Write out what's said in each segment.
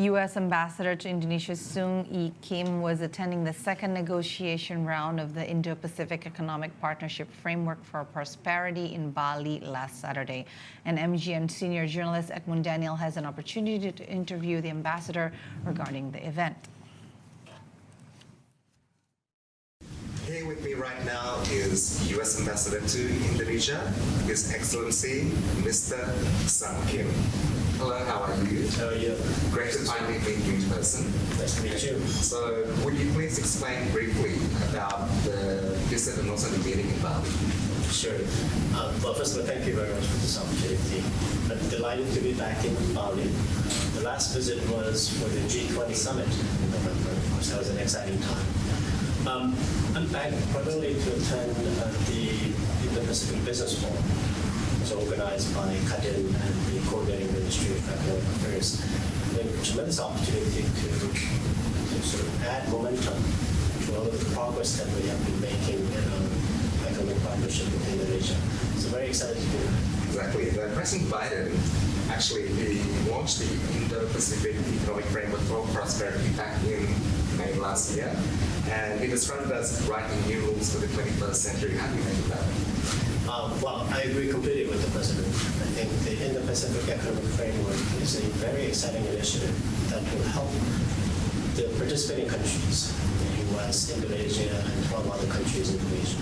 U.S. Ambassador to Indonesia Sung Ee Kim was attending the second negotiation round of the Indo-Pacific Economic Partnership Framework for Prosperity in Bali last Saturday. And MGN senior journalist Edmund Daniel has an opportunity to interview the ambassador regarding the event. Here with me right now is U.S. Ambassador to Indonesia, His Excellency Mr. Sung Kim. Hello, how are you? How are you? Great to finally meet you in person. Nice to meet you. So, would you please explain briefly about the visit and also the meeting in Bali? Sure. Well, first of all, thank you very much for this opportunity. I'm delighted to be back in Bali. The last visit was for the G20 summit in November. Of course, that was an exciting time. I'm back primarily to attend the Indo-Pacific Business Forum. It's organized by Kadin and the Coordinating Ministry of Economic Affairs. A tremendous opportunity to sort of add momentum to all of the progress that we have been making in our economic partnership with Indonesia. So very excited to be here. Exactly. President Biden actually he launched the Indo-Pacific Economic Framework for Prosperity back in May last year, and he described it as writing new rules for the 21st century. How do you make of that? Well, I agree completely with the President. I think the Indo-Pacific Economic Framework is a very exciting initiative that will help the participating countries, the U.S., Indonesia, and 12 other countries in the region,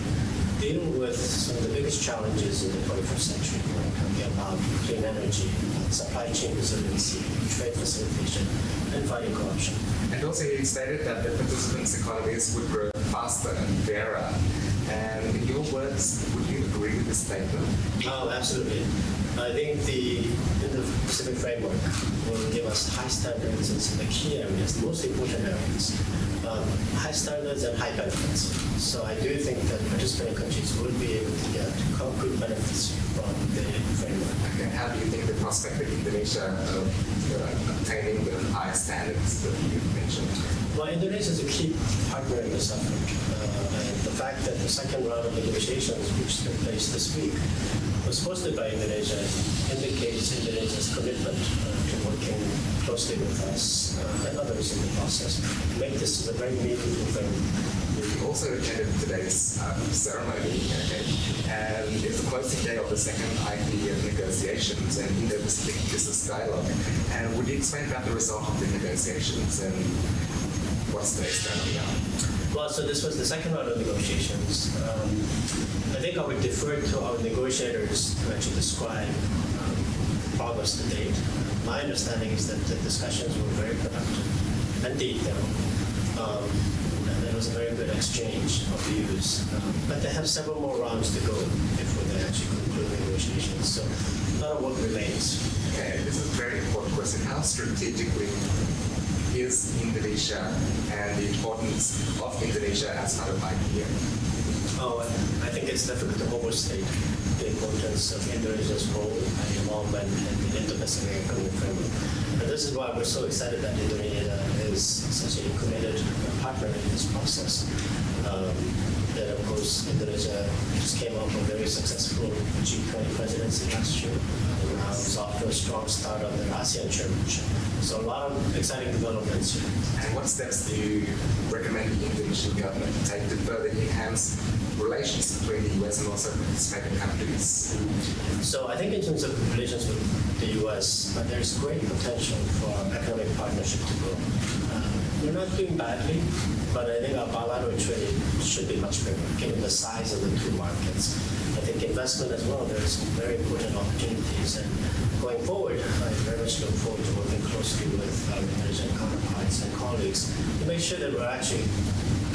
deal with some of the biggest challenges in the 21st century. We're talking about clean energy, supply chain resiliency, trade facilitation, and fighting corruption. And also he stated that the participants' economies would grow faster and fairer. And in your words, would you agree with this statement? Oh, absolutely. I think the Indo-Pacific Framework will give us high standards in some of the key areas, the most important areas. High standards and high benefits. So I do think that participating countries would be able to get concrete benefits from the framework. Okay. How do you think the prospect of Indonesia obtaining the high standards that you mentioned? Well, Indonesia is a key partner in this effort. And the fact that the second round of negotiations, which took place this week, was hosted by Indonesia indicates Indonesia's commitment to working closely with us and others in the process to make this a very meaningful thing. You also attended today's ceremony, okay? And it's the closing day of the second IPEF negotiations and Indo-Pacific Business Dialogue. And would you explain about the result of the negotiations and what's the external now? Well, so this was the second round of negotiations. I think I would defer to our negotiators to actually describe progress to date. My understanding is that the discussions were very productive and detailed. And there was a very good exchange of views. But they have several more rounds to go before they actually conclude negotiations. So a lot of work remains. Okay, this is a very important question. How strategically is Indonesia and the importance of Indonesia as part of IPEF? Oh, I think it's difficult to overstate the importance of Indonesia's role and involvement in the Indo-Pacific Economic Framework. And this is why we're so excited that Indonesia is such a committed partner in this process. That of course, Indonesia just came off a very successful G20 presidency last year. And now it's off to a strong start on their ASEAN chairmanship. So a lot of exciting developments here. And what steps do you recommend the Indonesian government to take to further enhance relations between the U.S. and also participating countries? So I think in terms of relations with the U.S., there's great potential for economic partnership to grow. We're not doing badly, but I think our bilateral trade should be much bigger, given the size of the two markets. I think investment as well, there's some very important opportunities. And going forward, I very much look forward to working closely with our Indonesian counterparts and colleagues to make sure that we're actually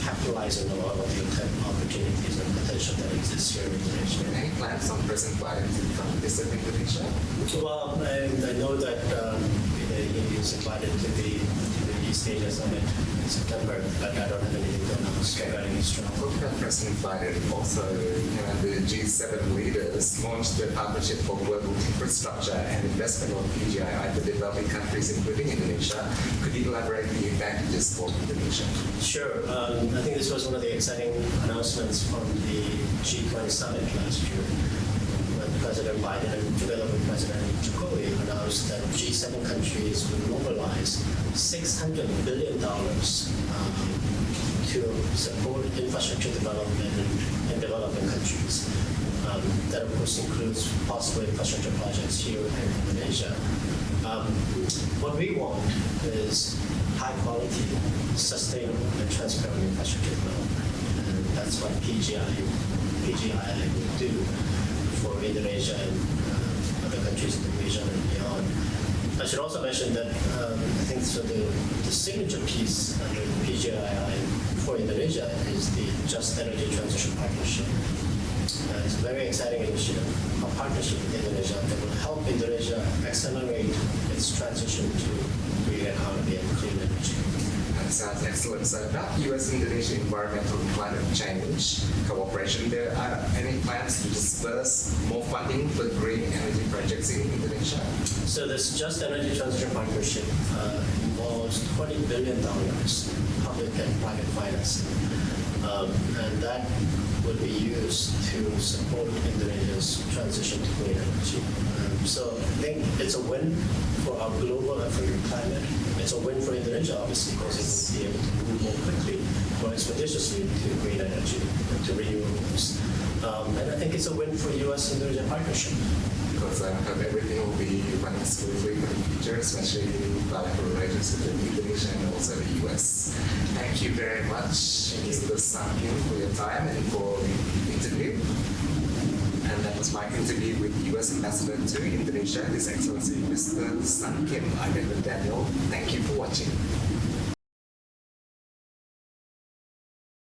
capitalizing on all of the opportunities and potential that exists here in Indonesia. Any plans on President Biden to visit Indonesia? Well, I know that he is invited to the East Asia Summit in September, but I don't have anything to announce regarding his travel. What about President Biden? Also, the G7 leaders launched the Partnership for Global Infrastructure and Investment, or PGII, for developing countries, including Indonesia. Could you elaborate the advantages for Indonesia? Sure. I think this was one of the exciting announcements from the G20 summit last year, when President Biden, together with President Jokowi, announced that G7 countries would mobilize $600 billion to support infrastructure development in developing countries. That, of course, includes possible infrastructure projects here in Indonesia. What we want is high quality, sustainable, and transparent infrastructure development. And that's what PGI will do for Indonesia and other countries in the region and beyond. I should also mention that I think so the signature piece under PGI for Indonesia is the Just Energy Transition Partnership. It's a very exciting initiative, a partnership with Indonesia that will help Indonesia accelerate its transition to green economy and clean energy. That sounds excellent. So about US-Indonesia environmental and climate change cooperation, there are any plans to disperse more funding for green energy projects in Indonesia? So this Just Energy Transition Partnership involves $20 billion public and private financing. And that will be used to support Indonesia's transition to green energy. So I think it's a win for our global effort in climate. It's a win for Indonesia, obviously, because it will be able to move more quickly, more expeditiously to green energy, to renewables. And I think it's a win for U.S.-Indonesia partnership. Because I hope everything will be running smoothly in the future, especially bilateral relations with Indonesia and also the US. Thank you very much, Mr. Sang Kim, for your time and for the interview. And that was my interview with US Ambassador to Indonesia, His Excellency Mr. Sang Kim. I'm Edmund Daniel. Thank you for watching.